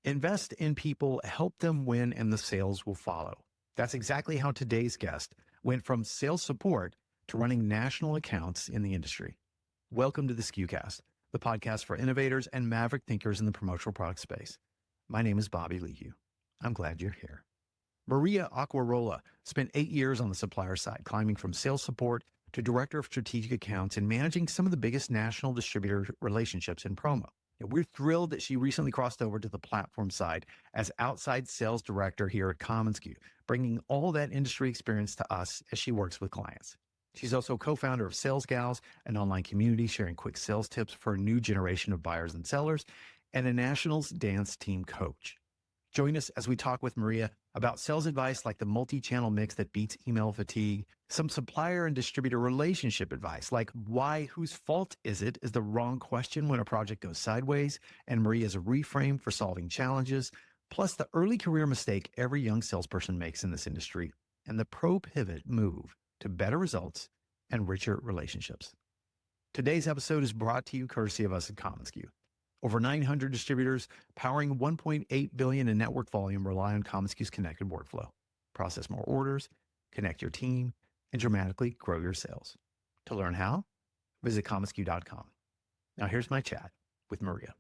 Invest in people, help them win, and the sales will follow. That's exactly how today's guest went from sales support to running national accounts in the industry. Welcome to the SKUcast, the podcast for innovators and maverick thinkers in the promotional product space. My name is Bobby Lehue. I'm glad you're here. Maria Acquarola spent 8 years on the supplier side, climbing from sales support to director of strategic accounts and managing some of the biggest national distributor relationships in promo. And we're thrilled that she recently crossed over to the platform side as outside sales director here at commonsku, bringing all that industry experience to us as she works with clients. She's also co-founder of Sales Gals, an online community sharing quick sales tips for a new generation of buyers and sellers, and a Nationals dance team coach. Join us as we talk with Maria about sales advice like the multi-channel mix that beats email fatigue, some supplier and distributor relationship advice like why whose fault is it is the wrong question when a project goes sideways, and Maria's reframe for solving challenges, plus the early career mistake every young salesperson makes in this industry, and the pro pivot move to better results and richer relationships. Today's episode is brought to you courtesy of us at commonsku. Over 900 distributors powering 1.8 billion in network volume rely on commonsku's connected workflow. Process more orders, connect your team, and dramatically grow your sales. To learn how, visit commonsku.com. Now here's my chat with Maria.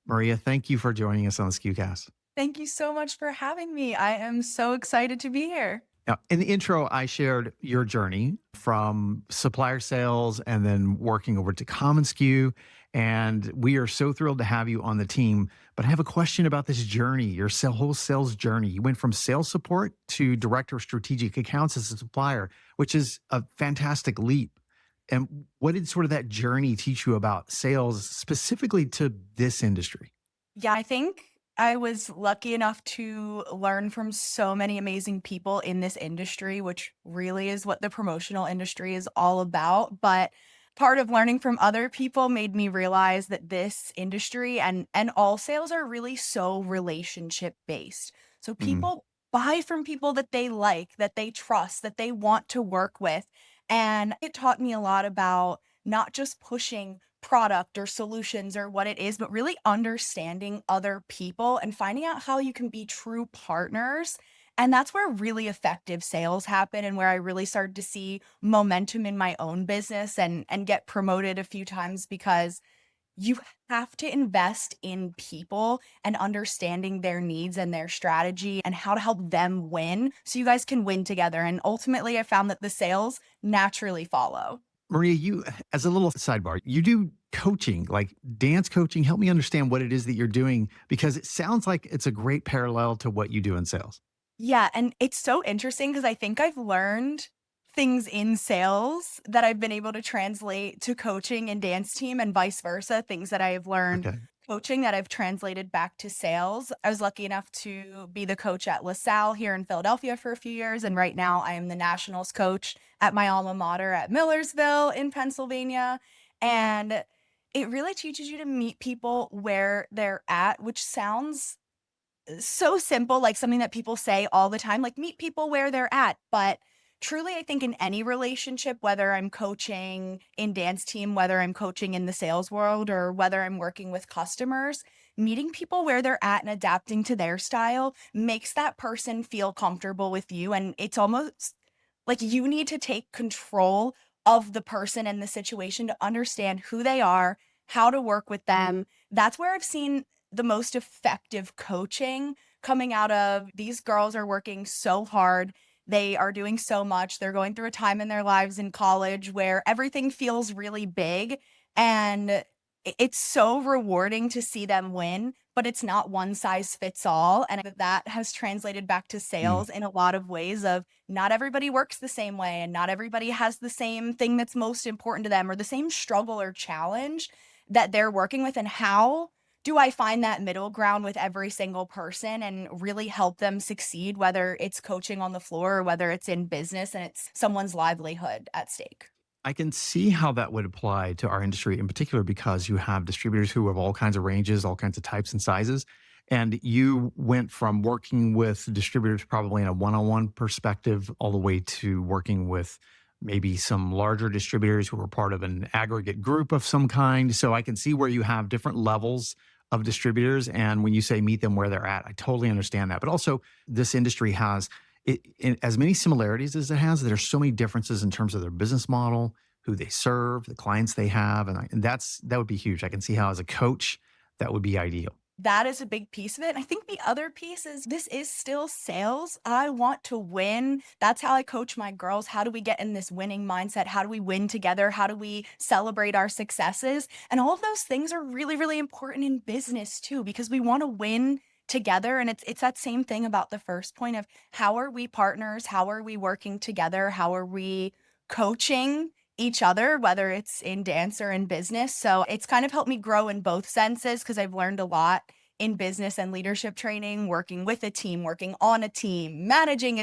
Maria, thank you for joining us on the SKUcast. Thank you so much for having me. I am so excited to be here. Now, in the intro, I shared your journey from supplier sales and then working over to commonsku. And we are so thrilled to have you on the team. But I have a question about this journey, your whole sales journey. You went from sales support to director of strategic accounts as a supplier, which is a fantastic leap. And what did sort of that journey teach you about sales specifically to this industry? Yeah, I think I was lucky enough to learn from so many amazing people in this industry, which really is what the promotional industry is all about. But part of learning from other people made me realize that this industry and all sales are really so relationship based. So people buy from people that they like, that they trust, that they want to work with. And it taught me a lot about not just pushing product or solutions or what it is, but really understanding other people and finding out how you can be true partners. And that's where really effective sales happen and where I really started to see momentum in my own business and get promoted a few times, because you have to invest in people and understanding their needs and their strategy and how to help them win so you guys can win together. And ultimately, I found that the sales naturally follow. Maria, you, as a little sidebar, you do coaching, like dance coaching. Help me understand what it is that you're doing, because it sounds like it's a great parallel to what you do in sales. Yeah, and it's so interesting because I think I've learned things in sales that I've been able to translate to coaching and dance team and vice versa, things that I have learned Okay. coaching that I've translated back to sales. I was lucky enough to be the coach at LaSalle here in Philadelphia for a few years, and right now I am the Nationals coach at my alma mater at Millersville in Pennsylvania. And it really teaches you to meet people where they're at, which sounds so simple, like something that people say all the time, like meet people where they're at. But truly, I think in any relationship, whether I'm coaching in dance team, whether I'm coaching in the sales world, or whether I'm working with customers, meeting people where they're at and adapting to their style makes that person feel comfortable with you. And it's almost like you need to take control of the person and the situation to understand who they are, how to work with them. That's where I've seen the most effective coaching coming out of. These girls are working so hard. They are doing so much. They're going through a time in their lives in college where everything feels really big, and it's so rewarding to see them win, but it's not one size fits all. And that has translated back to Mm. sales in a lot of ways of not everybody works the same way and not everybody has the same thing that's most important to them or the same struggle or challenge that they're working with. And how do I find that middle ground with every single person and really help them succeed, whether it's coaching on the floor or whether it's in business and it's someone's livelihood at stake? I can see how that would apply to our industry in particular, because you have distributors who have all kinds of ranges, all kinds of types and sizes. And you went from working with distributors probably in a one-on-one perspective all the way to working with maybe some larger distributors who are part of an aggregate group of some kind. So I can see where you have different levels of distributors. And when you say meet them where they're at, I totally understand that. But also, this industry has as many similarities as it has. There's so many differences in terms of their business model, who they serve, the clients they have, and that would be huge. I can see how as a coach that would be ideal. That is a big piece of it. I think the other piece is this is still sales. I want to win. That's how I coach my girls. How do we get in this winning mindset? How do we win together? How do we celebrate our successes? And all of those things are really, really important in business too, because we want to win together. And it's that same thing about the first point of how are we partners? How are we working together? How are we coaching each other, whether it's in dance or in business. So it's kind of helped me grow in both senses because I've learned a lot in business and leadership training, working with a team, working on a team, managing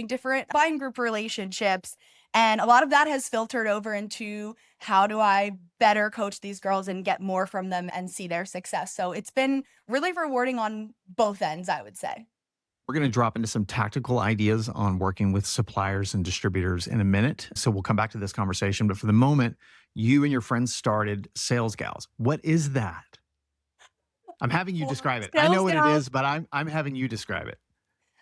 different buying group relationships. And a lot of that has filtered over into how do I better coach these girls and get more from them and see their success. So it's been really rewarding on both ends, I would say. We're going to drop into some tactical ideas on working with suppliers and distributors in a minute. So we'll come back to this conversation. But for the moment, you and your friends started Sales Gals. What is that? I'm having you Well, describe it. I Sales know what it gals is, but I'm having you describe it.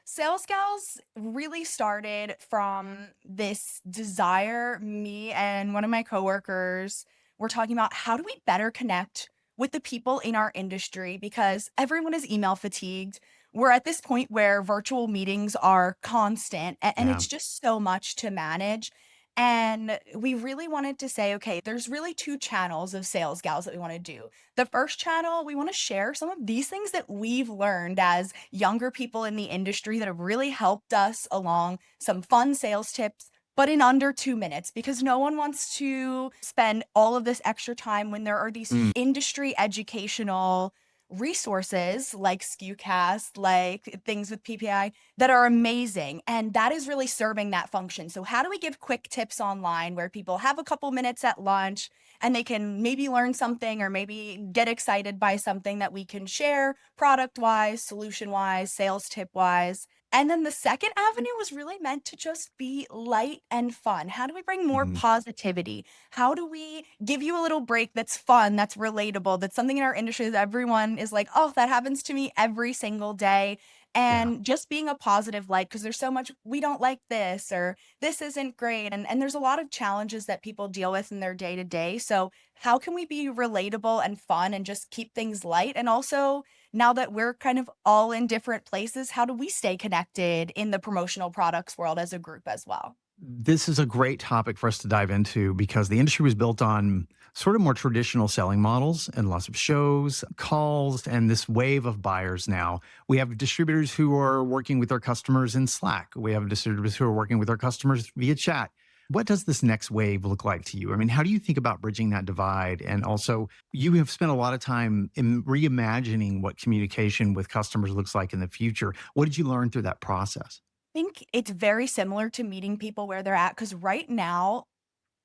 Sales Gals really started from this desire. Me and one of my coworkers were talking about how do we better connect with the people in our industry because everyone is email fatigued. We're at this point where virtual meetings are constant and Yeah. it's just so much to manage. And we really wanted to say, okay, there's really two channels of Sales Gals that we want to do. The first channel, we want to share some of these things that we've learned as younger people in the industry that have really helped us along, some fun sales tips, but in under 2 minutes, because no one wants to spend all of this extra time when there are these Mm, industry educational resources like SKUcast, like things with PPI that are amazing. And that is really serving that function. So, how do we give quick tips online where people have a couple minutes at lunch and they can maybe learn something or maybe get excited by something that we can share product wise, solution wise, sales tip wise? And then the second avenue was really meant to just be light and fun. How do we bring more mm, positivity? How do we give you a little break that's fun, that's relatable, that's something in our industry that everyone is like, oh, that happens to me every single day? yeah. And just being a positive light, because there's so much, we don't like this or this isn't great. And there's a lot of challenges that people deal with in their day to day. So, how can we be relatable and fun and just keep things light? And also, now that we're kind of all in different places, how do we stay connected in the promotional products world as a group as well? This is a great topic for us to dive into because the industry was built on sort of more traditional selling models and lots of shows, calls, and this wave of buyers now. We have distributors who are working with their customers in Slack. We have distributors who are working with their customers via chat. What does this next wave look like to you? I mean, how do you think about bridging that divide? And also, you have spent a lot of time in reimagining what communication with customers looks like in the future. What did you learn through that process? Think it's very similar to meeting people where they're at because right now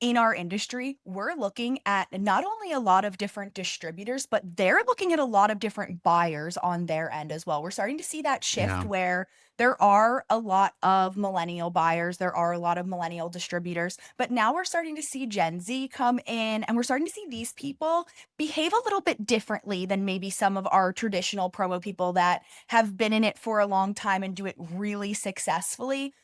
in our industry, we're looking at not only a lot of different distributors, but they're looking at a lot of different buyers on their end as well. We're starting to see that shift Yeah. where there are a lot of millennial buyers, there are a lot of millennial distributors, but now we're starting to see Gen Z come in and we're starting to see these people behave a little bit differently than maybe some of our traditional promo people that have been in it for a long time and do it really successfully.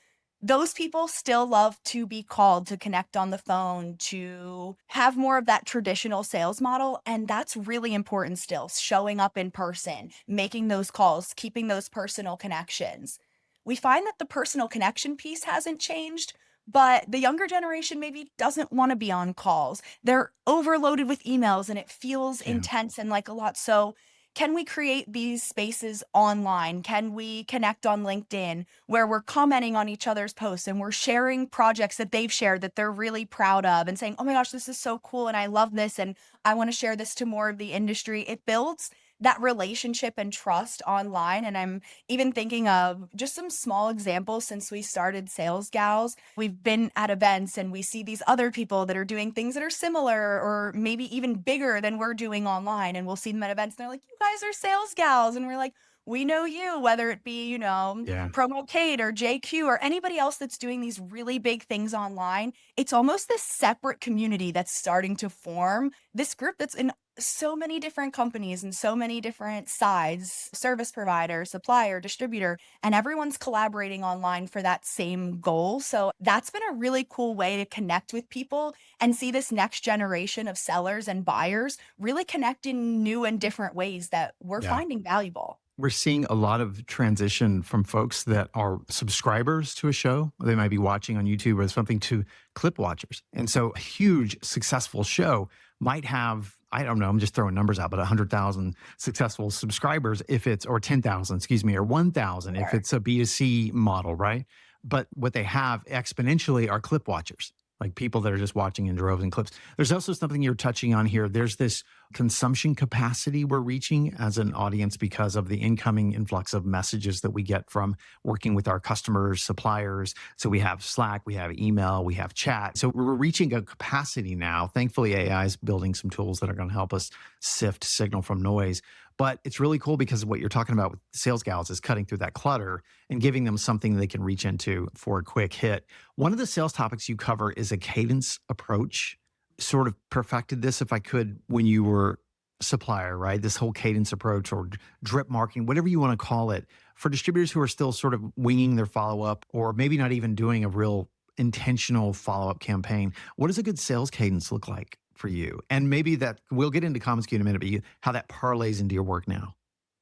Those people still love to be called, to connect on the phone, to have more of that traditional sales model, and that's really important still, showing up in person, making those calls, keeping those personal connections. We find that the personal connection piece hasn't changed, but the younger generation maybe doesn't wanna be on calls. They're overloaded with emails, and it feels Yeah. intense and like a lot, so can we create these spaces online? Can we connect on LinkedIn? Where we're commenting on each other's posts and we're sharing projects that they've shared that they're really proud of and saying, oh my gosh, this is so cool and I love this and I want to share this to more of the industry. It builds that relationship and trust online. And I'm even thinking of just some small examples since we started Sales Gals. We've been at events and we see these other people that are doing things that are similar or maybe even bigger than we're doing online. And we'll see them at events and they're like, you guys are Sales Gals. And we're like, we know you, whether it be, Yeah. Promo Kate or JQ or anybody else that's doing these really big things online. It's almost this separate community that's starting to form. This group that's in So many different companies and so many different sides, service provider, supplier, distributor, and everyone's collaborating online for that same goal. So that's been a really cool way to connect with people and see this next generation of sellers and buyers really connect in new and different ways that we're Yeah. finding valuable. We're seeing a lot of transition from folks that are subscribers to a show. They might be watching on YouTube or something to clip watchers. And so a huge successful show might have, I don't know, I'm just throwing numbers out, but 100,000 successful subscribers if it's, or 10,000, excuse me, or 1,000 if Sure. it's a B2C model, right? But what they have exponentially are clip watchers, like people that are just watching in droves and clips. There's also something you're touching on here. There's this consumption capacity we're reaching as an audience because of the incoming influx of messages that we get from working with our customers, suppliers. So we have Slack, we have email, we have chat. So we're reaching a capacity now. Thankfully, AI is building some tools that are going to help us sift signal from noise. But it's really cool because what you're talking about with sales gals is cutting through that clutter and giving them something they can reach into for a quick hit. One of the sales topics you cover is a cadence approach. Sort of perfected this, if I could, when you were supplier, right? This whole cadence approach or drip marketing, whatever you want to call it, for distributors who are still sort of winging their follow up or maybe not even doing a real intentional follow up campaign. What does a good sales cadence look like for you? And maybe that we'll get into commonsku in a minute, but how that parlays into your work now.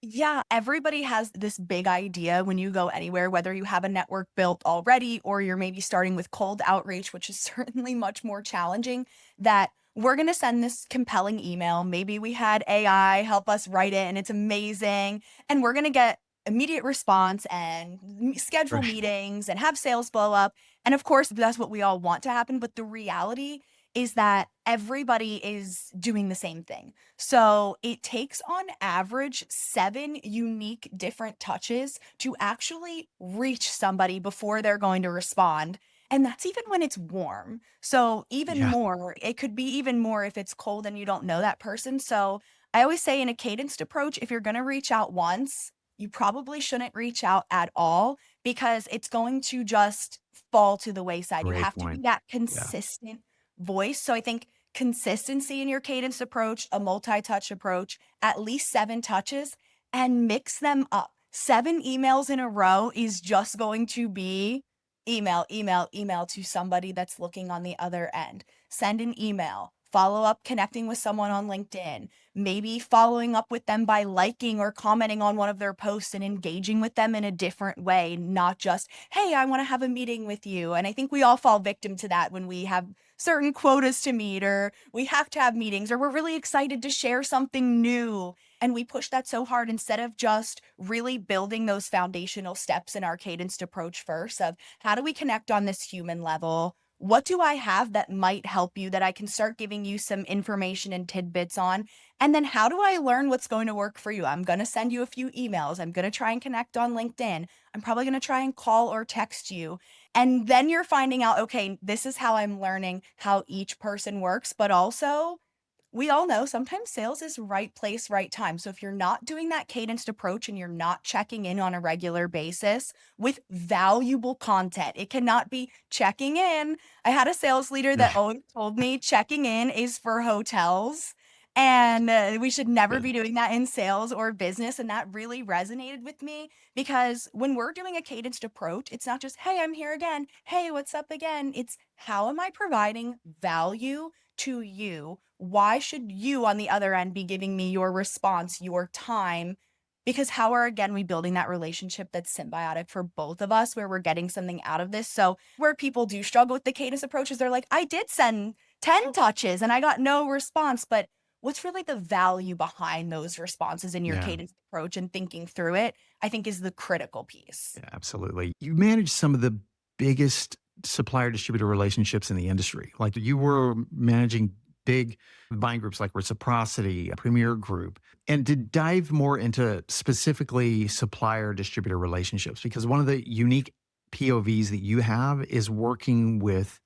Yeah, everybody has this big idea when you go anywhere, whether you have a network built already or you're maybe starting with cold outreach, which is certainly much more challenging, that we're going to send this compelling email. Maybe we had AI help us write it and it's amazing. And we're going to get immediate response and schedule Right. meetings and have sales blow up. And of course, that's what we all want to happen. But the reality is that everybody is doing the same thing. So it takes on average 7 unique different touches to actually reach somebody before they're going to respond. And that's even when it's warm. So even Yeah. more, it could be even more if it's cold and you don't know that person. So I always say in a cadenced approach, if you're going to reach out once, you probably shouldn't reach out at all because it's going to just fall to the wayside. You Great have to be point. that Yeah. consistent voice. So I think consistency in your cadence approach, a multi-touch approach, at least 7 touches, and mix them up. 7 emails in a row is just going to be email, email, email to somebody that's looking on the other end. Send an email, follow up connecting with someone on LinkedIn, maybe following up with them by liking or commenting on one of their posts and engaging with them in a different way, not just, hey, I want to have a meeting with you. And I think we all fall victim to that when we have certain quotas to meet or we have to have meetings or we're really excited to share something new and we push that so hard instead of just really building those foundational steps in our cadenced approach first of how do we connect on this human level. What do I have that might help you that I can start giving you some information and tidbits on? And then how do I learn what's going to work for you? I'm going to send you a few emails. I'm going to try and connect on LinkedIn. I'm probably going to try and call or text you. And then you're finding out, okay, this is how I'm learning how each person works. But also, we all know sometimes sales is right place, right time. So if you're not doing that cadenced approach and you're not checking in on a regular basis with valuable content, it cannot be checking in. I had a sales leader that always told me checking in is for hotels. And we should never Good. be doing that in sales or business. And that really resonated with me because when we're doing a cadenced approach, it's not just, hey, I'm here again. Hey, what's up again? It's how am I providing value to you? Why should you, on the other end, be giving me your response, your time? Because how are, again, we building that relationship that's symbiotic for both of us, where we're getting something out of this? So, where people do struggle with the cadence approaches, they're like, I did send 10 touches and I got no response. But what's really the value behind those responses in your Yeah. cadence approach and thinking through it, I think is the critical piece. Yeah, absolutely. You manage some of the biggest supplier distributor relationships in the industry. Like you were managing big buying groups like Reciprocity, a Premier Group, and to dive more into specifically supplier distributor relationships, because one of the unique POVs that you have is working with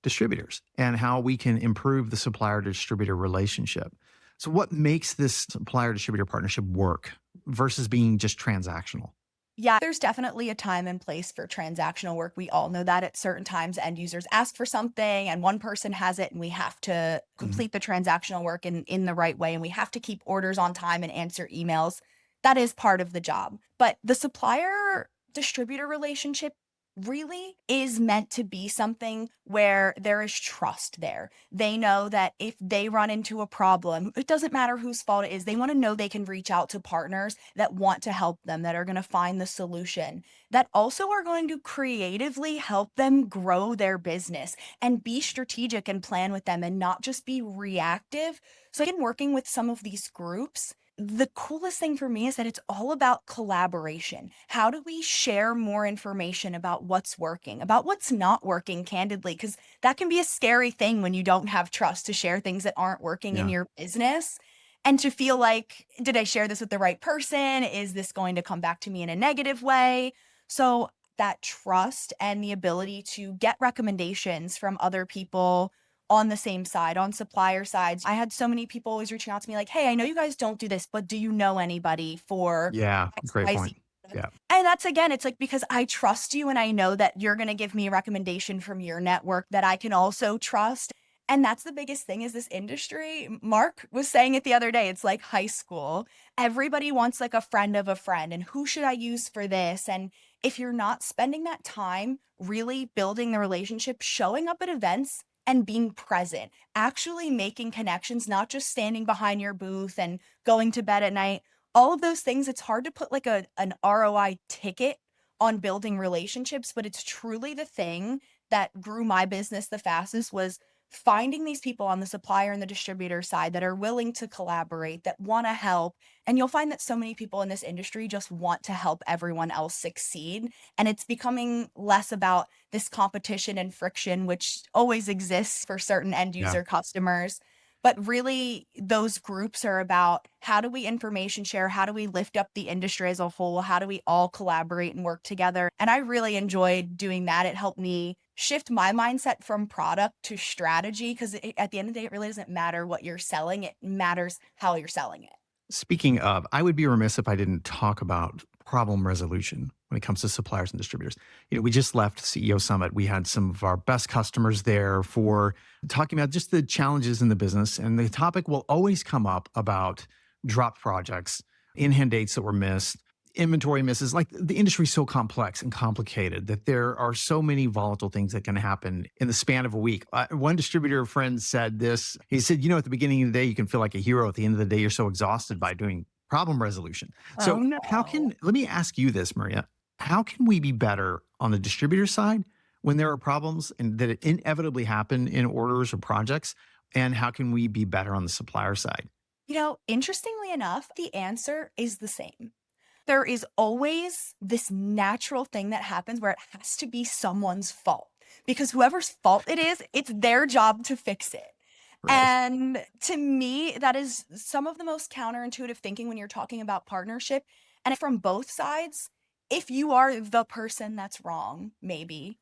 distributors and how we can improve the supplier distributor relationship. So, what makes this supplier distributor partnership work versus being just transactional? Yeah, there's definitely a time and place for transactional work. We all know that at certain times end users ask for something and one person has it and we have to Mhm. complete the transactional work in the right way and we have to keep orders on time and answer emails. That is part of the job. But the supplier distributor relationship really is meant to be something where there is trust there. They know that if they run into a problem, it doesn't matter whose fault it is. They want to know they can reach out to partners that want to help them, that are going to find the solution, that also are going to creatively help them grow their business and be strategic and plan with them and not just be reactive. So, in working with some of these groups, the coolest thing for me is that it's all about collaboration. How do we share more information about what's working, about what's not working, candidly? Because that can be a scary thing when you don't have trust to share things that aren't working in Yeah. your business and to feel like, did I share this with the right person? Is this going to come back to me in a negative way? So, that trust and the ability to get recommendations from other people on the same side, on supplier sides. I had so many people always reaching out to me like, "Hey, I know you guys don't do this, but do you know anybody for Yeah. Great XYZ?" point. Yeah. And that's again, it's like because I trust you and I know that you're gonna give me a recommendation from your network that I can also trust. And that's the biggest thing is this industry. Mark was saying it the other day. It's like high school. Everybody wants like a friend of a friend. And who should I use for this? And if you're not spending that time really building the relationship, showing up at events and being present, actually making connections, not just standing behind your booth and going to bed at night, all of those things, it's hard to put like an ROI ticket on building relationships, but it's truly the thing that grew my business the fastest was finding these people on the supplier and the distributor side that are willing to collaborate, that want to help. And you'll find that so many people in this industry just want to help everyone else succeed. And it's becoming less about this competition and friction, which always exists for certain end Yeah. user customers. But really, those groups are about how do we information share? How do we lift up the industry as a whole? How do we all collaborate and work together? And I really enjoyed doing that. It helped me shift my mindset from product to strategy because at the end of the day, it really doesn't matter what you're selling, it matters how you're selling it. Speaking of, I would be remiss if I didn't talk about problem resolution when it comes to suppliers and distributors. We just left CEO Summit. We had some of our best customers there for talking about just the challenges in the business. And the topic will always come up about dropped projects, in hand dates that were missed, inventory misses. Like the industry is so complex and complicated that there are so many volatile things that can happen in the span of a week. One distributor friend said this. He said, at the beginning of the day, you can feel like a hero. At the end of the day, you're so exhausted by doing problem resolution. Oh So, no. let me ask you this, Maria. How can we be better on the distributor side when there are problems and that inevitably happen in orders or projects? And how can we be better on the supplier side? Interestingly enough, the answer is the same. There is always this natural thing that happens where it has to be someone's fault because whoever's fault it is, it's their job to fix it. Right. And to me, that is some of the most counterintuitive thinking when you're talking about partnership. And from both sides, if you are the person that's wrong, maybe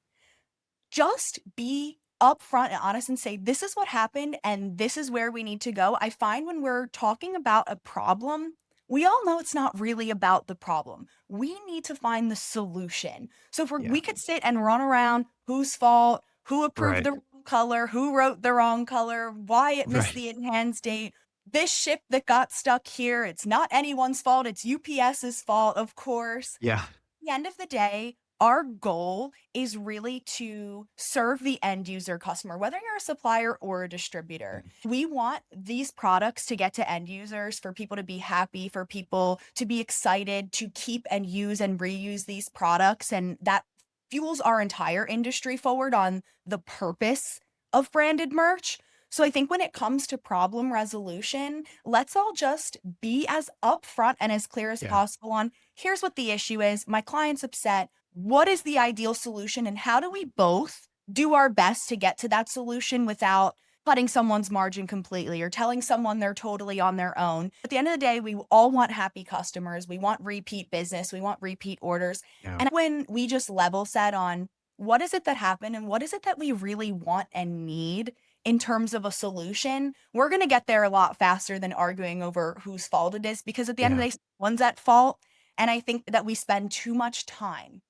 just be upfront and honest and say, this is what happened and this is where we need to go. I find when we're talking about a problem, we all know it's not really about the problem. We need to find the solution. So if Yeah. we could sit and run around whose fault, who approved Right. the wrong color, who wrote the wrong color, why it missed Right. the enhanced date, this ship that got stuck here, it's not anyone's fault, it's UPS's fault, of course Yeah. the end of the day, our goal is really to serve the end user customer, whether you're a supplier or a distributor. We want these products to get to end users for people to be happy, for people to be excited to keep and use and reuse these products. And that fuels our entire industry forward on the purpose of branded merch. So I think when it comes to problem resolution, let's all just be as upfront and as clear as Yeah. possible on here's what the issue is. My client's upset. What is the ideal solution? And how do we both do our best to get to that solution without cutting someone's margin completely or telling someone they're totally on their own? At the end of the day, we all want happy customers. We want repeat business. We want repeat orders. Yeah. And when we just level set on what is it that happened and what is it that we really want and need in terms of a solution, we're going to get there a lot faster than arguing over whose fault it is because at the end of Yeah. the day, someone's at fault And I think that we spend too much time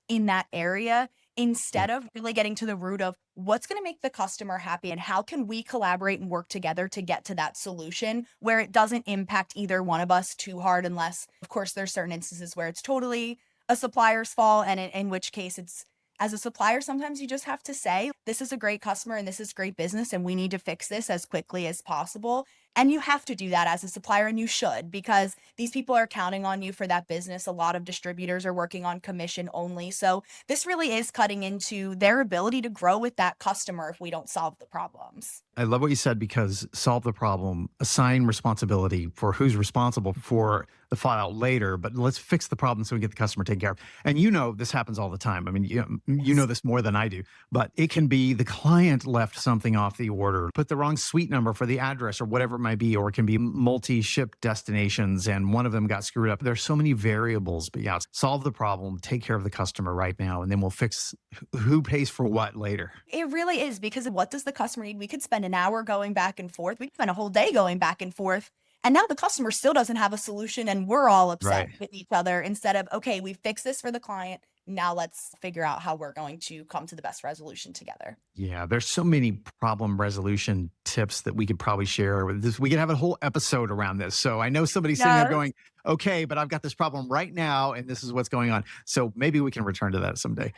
in that area Yeah. instead of really getting to the root of what's going to make the customer happy and how can we collaborate and work together to get to that solution where it doesn't impact either one of us too hard, unless of course there's certain instances where it's totally a supplier's fault, and in which case it's, as a supplier, sometimes you just have to say this is a great customer and this is great business and we need to fix this as quickly as possible. And you have to do that as a supplier, and you should, because these people are counting on you for that business. A lot of distributors are working on commission only. So this really is cutting into their ability to grow with that customer if we don't solve the problems. I love what you said because solve the problem, assign responsibility for who's responsible for the fallout later, but let's fix the problem so we get the customer taken care of. And this happens all the time. I mean, you know Yes. this more than I do, but it can be the client left something off the order, put the wrong suite number for the address or whatever it might be, or it can be multi-ship destinations and one of them got screwed up. There's so many variables, but yeah, solve the problem, take care of the customer right now, and then we'll fix who pays for what later. It really is, because what does the customer need? We could spend an hour going back and forth. We could spend a whole day going back and forth. And now the customer still doesn't have a solution and we're all upset Right. with each other, instead of, okay, we fixed this for the client. Now let's figure out how we're going to come to the best resolution together. Yeah, there's so many problem resolution tips that we could probably share with this. We could have a whole episode around this. So I know somebody's sitting there Yes. going, okay, but I've got this problem right now, and this is what's going on. So maybe we can return to that someday.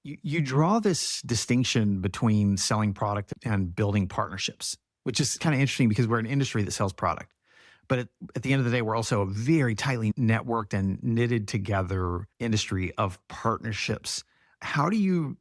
You draw this distinction between selling product and building partnerships, which is kind of interesting because we're an industry that sells product. But at the end of the day, we're also a very tightly networked and knitted together industry of partnerships. How do you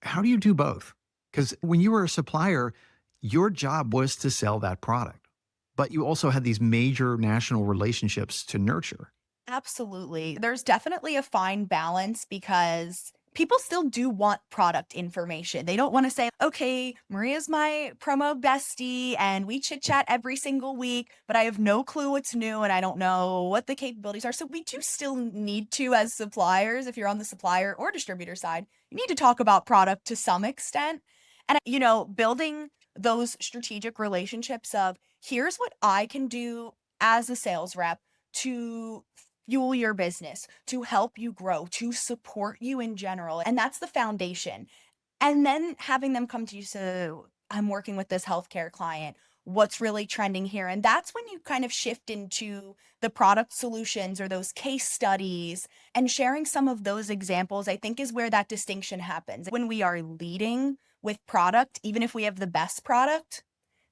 how do you do both? Because when you were a supplier, your job was to sell that product, but you also had these major national relationships to nurture. Absolutely. There's definitely a fine balance, because people still do want product information. They don't want to say, okay, Maria's my promo bestie and we chit chat every single week, but I have no clue what's new and I don't know what the capabilities are. So we do still need to, as suppliers, if you're on the supplier or distributor side, you need to talk about product to some extent. And, building those strategic relationships of, here's what I can do as a sales rep to fuel your business, to help you grow, to support you in general. And that's the foundation. And then having them come to you, so I'm working with this healthcare client. What's really trending here? And that's when you kind of shift into the product solutions or those case studies, and sharing some of those examples, I think, is where that distinction happens. When we are leading with product, even if we have the best product,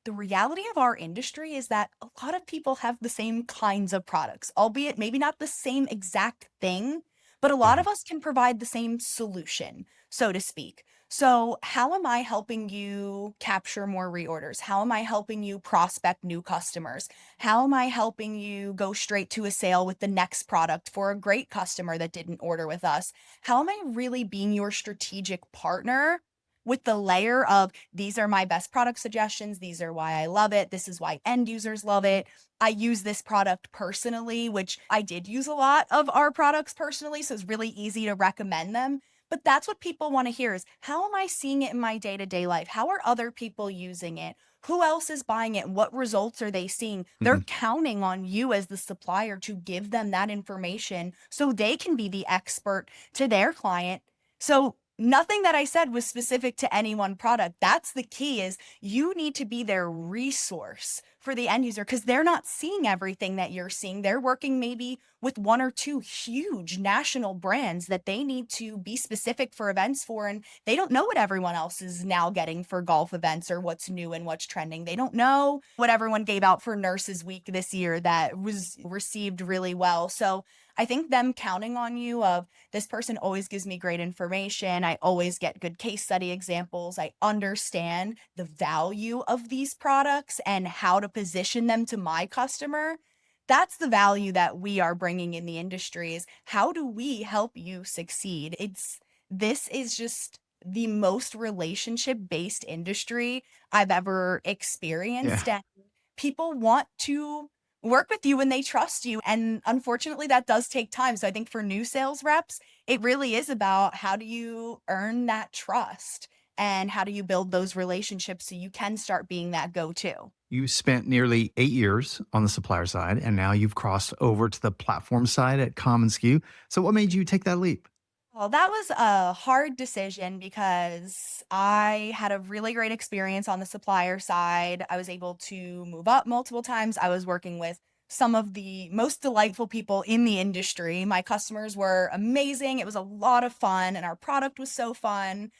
the reality of our industry is that a lot of people have the same kinds of products, albeit maybe not the same exact thing, but a lot Yeah. of us can provide the same solution, so to speak. So, how am I helping you capture more reorders? How am I helping you prospect new customers? How am I helping you go straight to a sale with the next product for a great customer that didn't order with us? How am I really being your strategic partner, with the layer of, these are my best product suggestions, these are why I love it, this is why end users love it. I use this product personally, which I did use a lot of our products personally, so it's really easy to recommend them. But that's what people want to hear, is, how am I seeing it in my day-to-day life? How are other people using it? Who else is buying it? What results are they seeing? They're Mhm. counting on you as the supplier to give them that information so they can be the expert to their client. So nothing that I said was specific to any one product. That's the key, is you need to be their resource for the end user, because they're not seeing everything that you're seeing. They're working maybe with one or two huge national brands that they need to be specific for events for, and they don't know what everyone else is now getting for golf events or what's new and what's trending. They don't know what everyone gave out for Nurses Week this year that was received really well. So I think them counting on you of, this person always gives me great information. I always get good case study examples. I understand the value of these products and how to position them to my customer. That's the value that we are bringing in the industry, is, how do we help you succeed? This is just the most relationship based industry I've ever Yeah. experienced. And people want to work with you when they trust you. And unfortunately, that does take time. So I think for new sales reps, it really is about, how do you earn that trust? and how do you build those relationships so you can start being that go-to. You spent nearly 8 years on the supplier side, and now you've crossed over to the platform side at commonsku. So, what made you take that leap? Well, that was a hard decision because I had a really great experience on the supplier side. I was able to move up multiple times. I was working with some of the most delightful people in the industry. My customers were amazing. It was a lot of fun, and our product was so fun.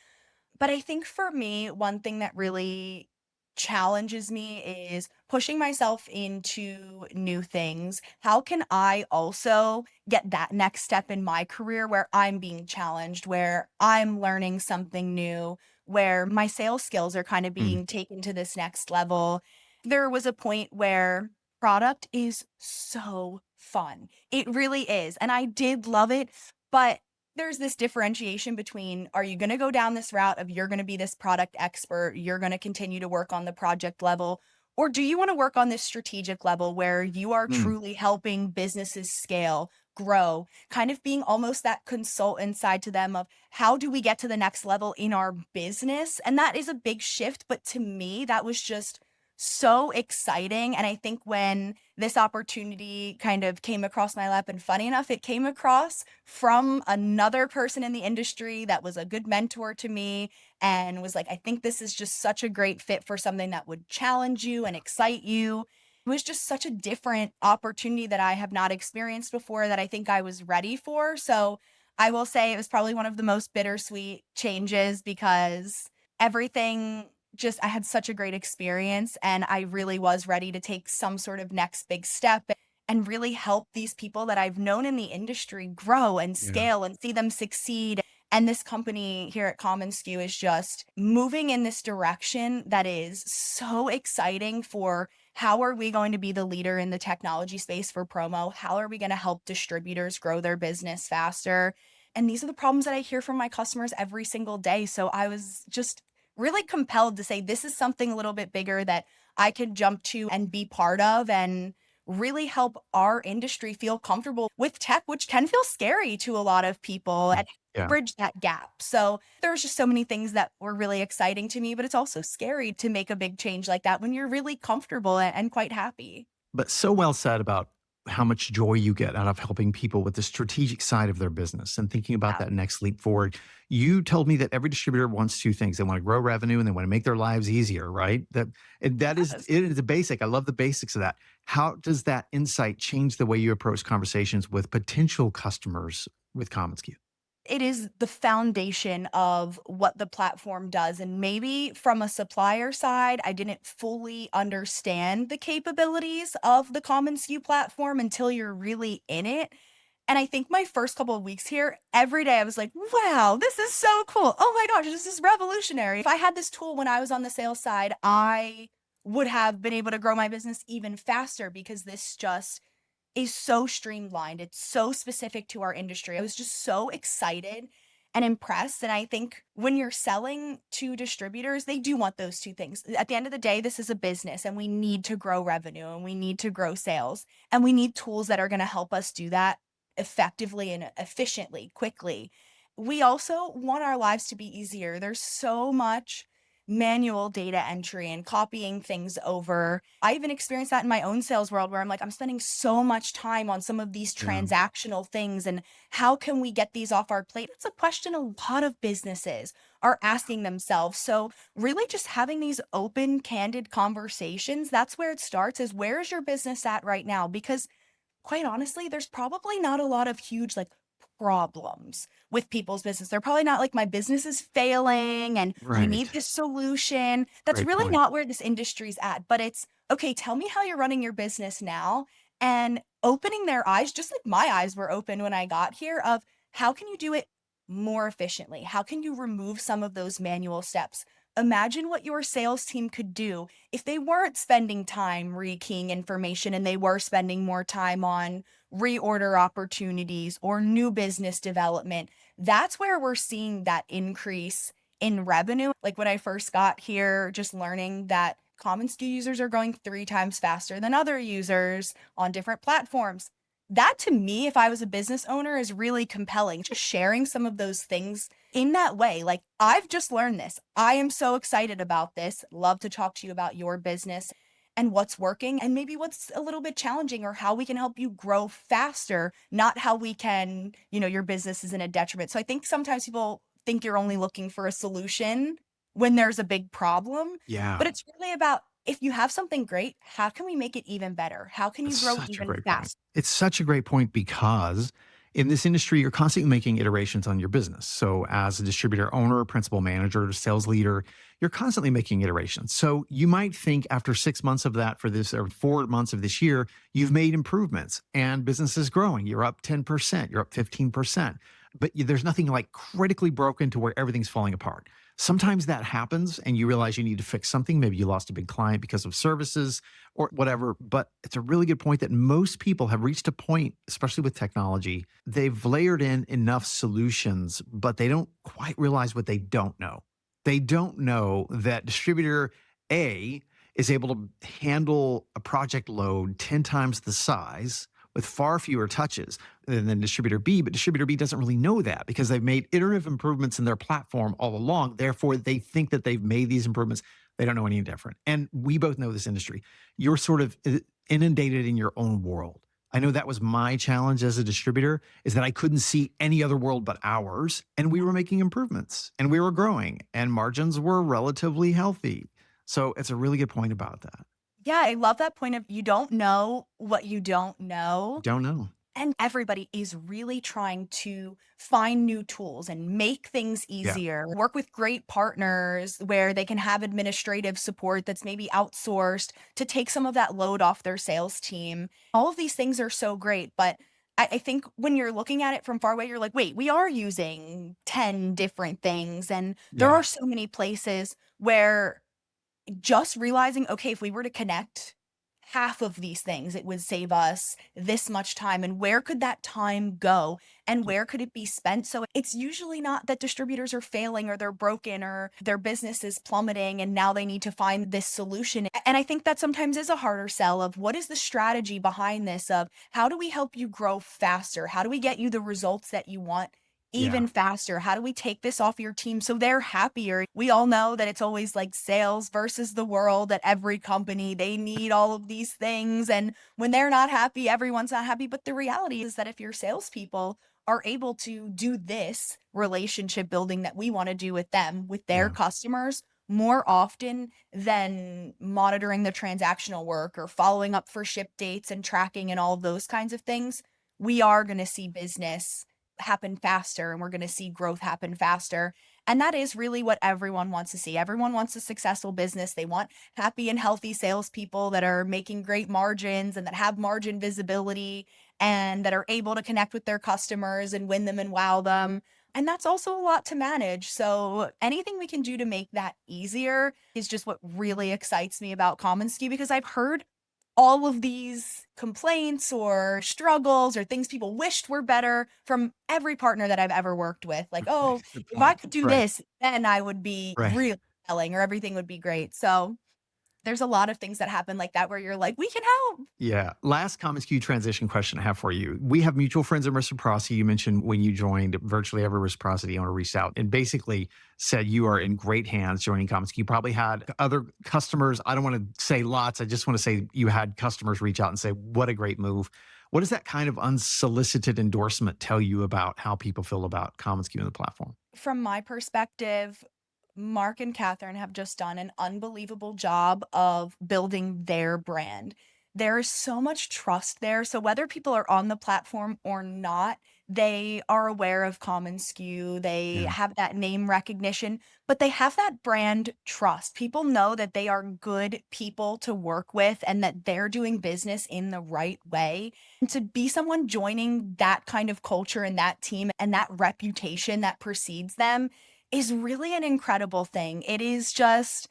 But I think for me, one thing that really challenges me is pushing myself into new things. How can I also get that next step in my career where I'm being challenged, where I'm learning something new, where my sales skills are kind of Mm, being taken to this next level? There was a point where product is so fun. It really is. And I did love it, but there's this differentiation between, are you gonna go down this route of you're gonna be this product expert, you're gonna continue to work on the project level, or do you wanna work on this strategic level where you are mm, truly helping businesses scale, grow, kind of being almost that consultant side to them of how do we get to the next level in our business? And that is a big shift, but to me, that was just so exciting. And I think when this opportunity kind of came across my lap, and funny enough, it came across from another person in the industry that was a good mentor to me and was like, I think this is just such a great fit for something that would challenge you and excite you. It was just such a different opportunity that I have not experienced before that I think I was ready for. So I will say it was probably one of the most bittersweet changes because everything just, I had such a great experience and I really was ready to take some sort of next big step and really help these people that I've known in the industry grow and yeah. scale and see them succeed. And this company here at commonsku is just moving in this direction that is so exciting for how are we going to be the leader in the technology space for promo? How are we going to help distributors grow their business faster? And these are the problems that I hear from my customers every single day. So I was just really compelled to say, this is something a little bit bigger that I can jump to and be part of and really help our industry feel comfortable with tech, which can feel scary to a lot of people, Mm, and yeah. bridge that gap. So there's just so many things that were really exciting to me, but it's also scary to make a big change like that when you're really comfortable and quite happy. But so well said about how much joy you get out of helping people with the strategic side of their business and thinking about Yeah. that next leap forward. You told me that every distributor wants two things. They want to grow revenue and they want to make their lives easier, right? That and that is Yes. it is a basic. I love the basics of that. How does that insight change the way you approach conversations with potential customers with commonsku? It is the foundation of what the platform does, and maybe from a supplier side, I didn't fully understand the capabilities of the commonsku platform until you're really in it, and I think my first couple of weeks here, every day I was like, "Wow, this is so cool. Oh my gosh, this is revolutionary." If I had this tool when I was on the sales side, I would have been able to grow my business even faster because this just is so streamlined. It's so specific to our industry. I was just so excited and impressed. And I think when you're selling to distributors, they do want those two things. At the end of the day, this is a business and we need to grow revenue and we need to grow sales. And we need tools that are going to help us do that effectively and efficiently, quickly. We also want our lives to be easier. There's so much manual data entry and copying things over. I even experienced that in my own sales world where I'm like, I'm spending so much time on some of these Yeah. transactional things and how can we get these off our plate? It's a question a lot of businesses are asking themselves. So, really just having these open, candid conversations, that's where it starts is where is your business at right now? Because quite honestly, there's probably not a lot of huge like problems with people's business. They're probably not like my business is failing and we need Right. this solution. That's Great really point. not where this industry's at, but it's okay, tell me how you're running your business now and opening their eyes just like my eyes were open when I got here of how can you do it more efficiently? How can you remove some of those manual steps? Imagine what your sales team could do if they weren't spending time rekeying information and they were spending more time on reorder opportunities or new business development. That's where we're seeing that increase in revenue. Like when I first got here, just learning that common SKU users are growing 3 times faster than other users on different platforms. That to me, if I was a business owner, is really compelling. Just sharing some of those things in that way. Like, I've just learned this. I am so excited about this. Love to talk to you about your business and what's working and maybe what's a little bit challenging or how we can help you grow faster, not how we can, your business is in a detriment. So I think sometimes people think you're only looking for a solution when there's a big problem, but Yeah. it's really about if you have something great, how can we make it even better? How can you That's grow such a even great point. faster? It's such a great point because in this industry, you're constantly making iterations on your business. So, as a distributor owner, principal manager, sales leader, you're constantly making iterations. So, you might think after 6 months of that for this or 4 months of this year, you've made improvements and business is growing. You're up 10%, you're up 15%, but there's nothing like critically broken to where everything's falling apart. Sometimes that happens and you realize you need to fix something. Maybe you lost a big client because of services or whatever. But it's a really good point that most people have reached a point, especially with technology, they've layered in enough solutions, but they don't quite realize what they don't know. They don't know that distributor A is able to handle a project load 10 times the size with far fewer touches than distributor B, but distributor B doesn't really know that because they've made iterative improvements in their platform all along. Therefore, they think that they've made these improvements. They don't know any different. And we both know this industry. You're sort of inundated in your own world. I know that was my challenge as a distributor is that I couldn't see any other world but ours. And we were making improvements and we were growing and margins were relatively healthy. So it's a really good point about that. Yeah, I love that point of you don't know what you don't know. Don't know. And everybody is really trying to find new tools and make things Yeah. easier, work with great partners where they can have administrative support that's maybe outsourced to take some of that load off their sales team. All of these things are so great. But I think when you're looking at it from far away, you're like, wait, we are using 10 different things. And there Yeah. are so many places where just realizing, okay, if we were to connect half of these things, it would save us this much time. And where could that time go? And where could it be spent? So it's usually not that distributors are failing or they're broken or their business is plummeting and now they need to find this solution. And I think that sometimes is a harder sell of what is the strategy behind this of how do we help you grow faster? How do we get you the results that you want Yeah. even faster? How do we take this off your team so they're happier? We all know that it's always like sales versus the world at every company. They need all of these things. And when they're not happy, everyone's not happy. But the reality is that if your salespeople are able to do this relationship building that we want to do with them, with their Yeah. customers, more often than monitoring the transactional work or following up for ship dates and tracking and all of those kinds of things, we are going to see business happen faster and we're going to see growth happen faster. And that is really what everyone wants to see. Everyone wants a successful business. They want happy and healthy salespeople that are making great margins and that have margin visibility and that are able to connect with their customers and win them and wow them. And that's also a lot to manage. So anything we can do to make that easier is just what really excites me about commonsku because I've heard all of these complaints or struggles or things people wished were better from every partner that I've ever worked with. Like, "Oh, Good if I point. could do Right. this, then I would be Right. really selling or everything would be great." So, there's a lot of things that happen like that where you're like, "We can help." Yeah. Last commonsku transition question I have for you. We have mutual friends in Reciprocity. You mentioned when you joined, virtually every Reciprocity owner reached out and basically said you are in great hands joining commonsku. You probably had other customers. I don't want to say lots. I just want to say you had customers reach out and say, what a great move. What does that kind of unsolicited endorsement tell you about how people feel about commonsku and the platform? From my perspective, Mark and Catherine have just done an unbelievable job of building their brand. There is so much trust there. So whether people are on the platform or not, they are aware of commonsku. They Yeah. have that name recognition, but they have that brand trust. People know that they are good people to work with and that they're doing business in the right way. And to be someone joining that kind of culture and that team and that reputation that precedes them is really an incredible thing. It is just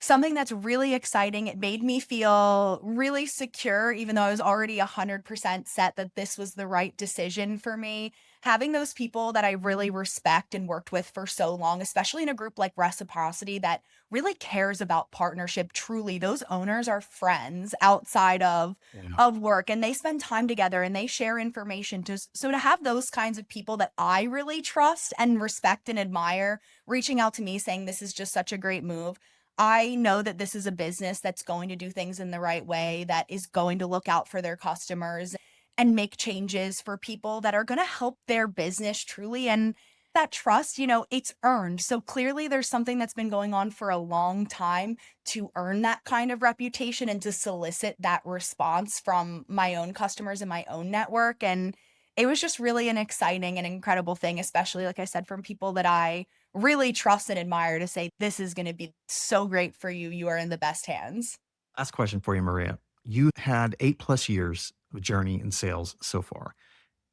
something that's really exciting. It made me feel really secure, even though I was already 100% set that this was the right decision for me. having those people that I really respect and worked with for so long, especially in a group like Reciprocity that really cares about partnership. Truly, those owners are friends outside Yeah. of work, and they spend time together and they share information so to have those kinds of people that I really trust and respect and admire reaching out to me saying this is just such a great move. I know that this is a business that's going to do things in the right way, that is going to look out for their customers and make changes for people that are going to help their business truly. And that trust, it's earned. So clearly there's something that's been going on for a long time to earn that kind of reputation and to solicit that response from my own customers and my own network. And it was just really an exciting and incredible thing, especially, like I said, from people that I really trust and admire to say, this is going to be so great for you. You are in the best hands. Last question for you, Maria. You had 8+ years of journey in sales so far,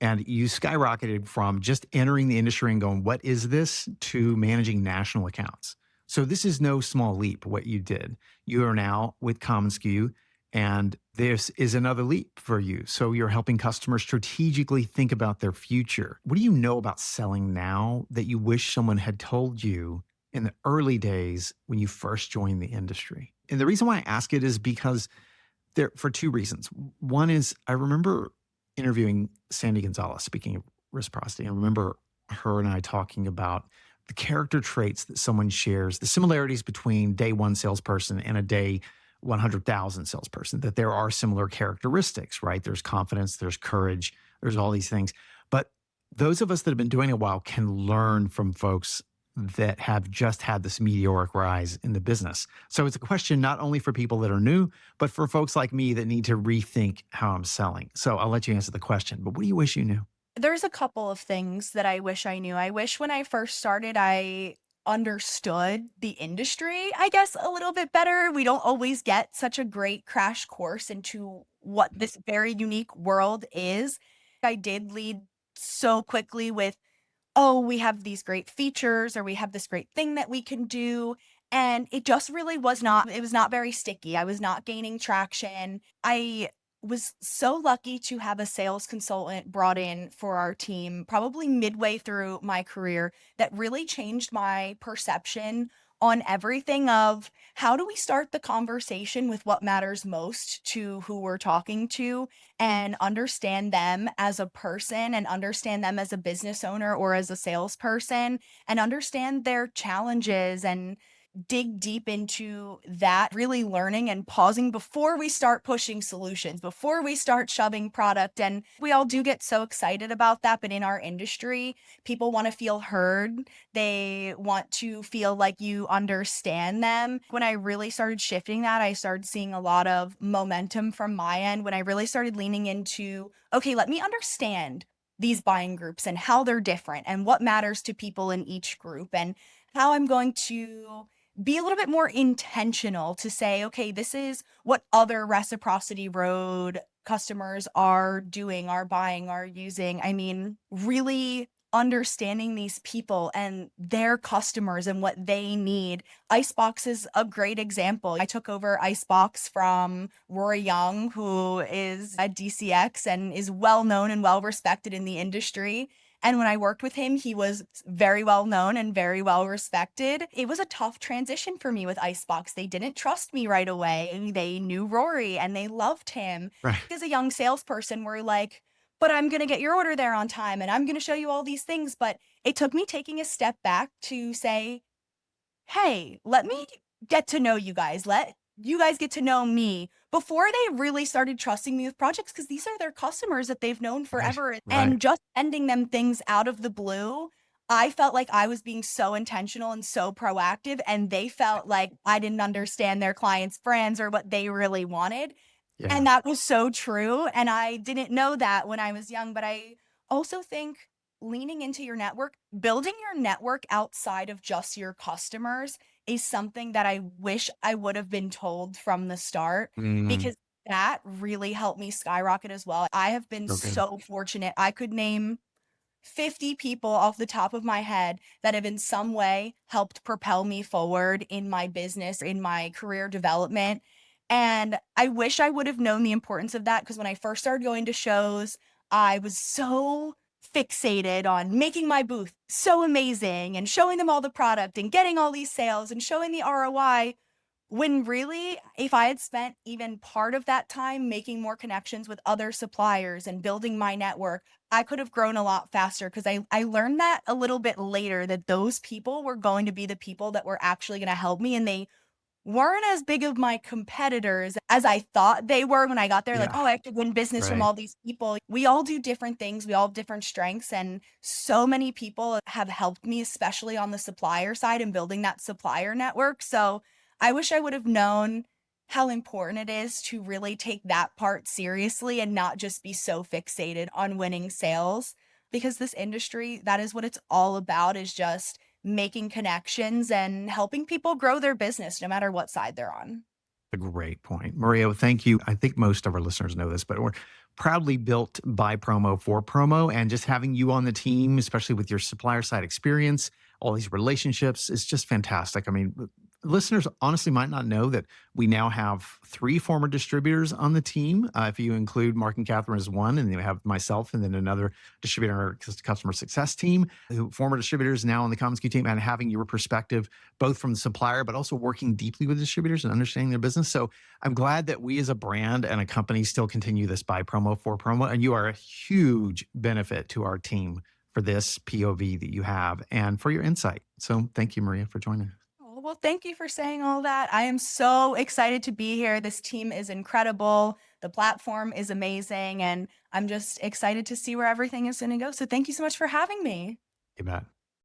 and you skyrocketed from just entering the industry and going, what is this, to managing national accounts. So this is no small leap, what you did. You are now with commonsku, and this is another leap for you. So you're helping customers strategically think about their future. What do you know about selling now that you wish someone had told you in the early days when you first joined the industry? And the reason why I ask it is because there for two reasons. One is I remember interviewing Sandy Gonzalez, speaking of reciprocity. I remember her and I talking about the character traits that someone shares, the similarities between day one salesperson and a day 100,000 salesperson, that there are similar characteristics, right? There's confidence, there's courage, there's all these things. But those of us that have been doing it a while can learn from folks that have just had this meteoric rise in the business. So it's a question not only for people that are new, but for folks like me that need to rethink how I'm selling. So I'll let you answer the question, but what do you wish you knew? There's a couple of things that I wish I knew. I wish when I first started, I understood the industry, I guess, a little bit better. We don't always get such a great crash course into what this very unique world is. I did lead so quickly with, oh, we have these great features or we have this great thing that we can do. And it just really it was not very sticky. I was not gaining traction. I was so lucky to have a sales consultant brought in for our team probably midway through my career that really changed my perception on everything of how do we start the conversation with what matters most to who we're talking to and understand them as a person and understand them as a business owner or as a salesperson and understand their challenges and dig deep into that, really learning and pausing before we start pushing solutions, before we start shoving product. And we all do get so excited about that. But in our industry, people want to feel heard. They want to feel like you understand them. When I really started shifting that, I started seeing a lot of momentum from my end when I really started leaning into, okay, let me understand these buying groups and how they're different and what matters to people in each group and how I'm going to be a little bit more intentional to say, okay, this is what other Reciprocity Road customers are doing, are buying, are using. I mean, really understanding these people and their customers and what they need. Icebox is a great example. I took over Icebox from Rory Young, who is at DCX and is well known and well respected in the industry. And when I worked with him, he was very well known and very well respected. It was a tough transition for me with Icebox. They didn't trust me right away. They knew Rory and they loved him. Right. As a young salesperson, we're like, but I'm going to get your order there on time and I'm going to show you all these things. But it took me taking a step back to say, hey, let me get to know you guys. Let you guys get to know me before they really started trusting me with projects because these are their customers that they've known Right. forever. Right. And just sending them things out of the blue, I felt like I was being so intentional and so proactive. And they felt like I didn't understand their clients' brands or what they really wanted. Yeah. And that was so true, and I didn't know that when I was young, but I also think leaning into your network, building your network outside of just your customers is something that I wish I would have been told from the start Mm, because that really helped me skyrocket as well. I have been so good. so fortunate. I could name 50 people off the top of my head that have in some way helped propel me forward in my business, in my career development. And I wish I would have known the importance of that because when I first started going to shows, I was so fixated on making my booth so amazing and showing them all the product and getting all these sales and showing the ROI. When really, if I had spent even part of that time making more connections with other suppliers and building my network, I could have grown a lot faster because I learned that a little bit later that those people were going to be the people that were actually going to help me. And they weren't as big of my competitors as I thought they were when I got there. Like, Yeah. oh, I have to win business from Right. all these people. We all do different things. We all have different strengths. And so many people have helped me, especially on the supplier side and building that supplier network. So I wish I would have known how important it is to really take that part seriously and not just be so fixated on winning sales because this industry, that is what it's all about, is just making connections and helping people grow their business no matter what side they're on. A great point. Maria, thank you. I think most of our listeners know this, but we're proudly built by promo for promo. And just having you on the team, especially with your supplier side experience, all these relationships, is just fantastic. I mean, listeners honestly might not know that we now have 3 former distributors on the team. If you include Mark and Catherine as one, and then we have myself and then another distributor on our customer success team, who former distributors now on the commonsku team, and having your perspective both from the supplier, but also working deeply with distributors and understanding their business. So I'm glad that we as a brand and a company still continue this by promo for promo. And you are a huge benefit to our team for this POV that you have and for your insight. So thank you, Maria, for joining us. Oh, well, thank you for saying all that. I am so excited to be here. This team is incredible. The platform is amazing. And I'm just excited to see where everything is going to go. So thank you so much for having me. You bet.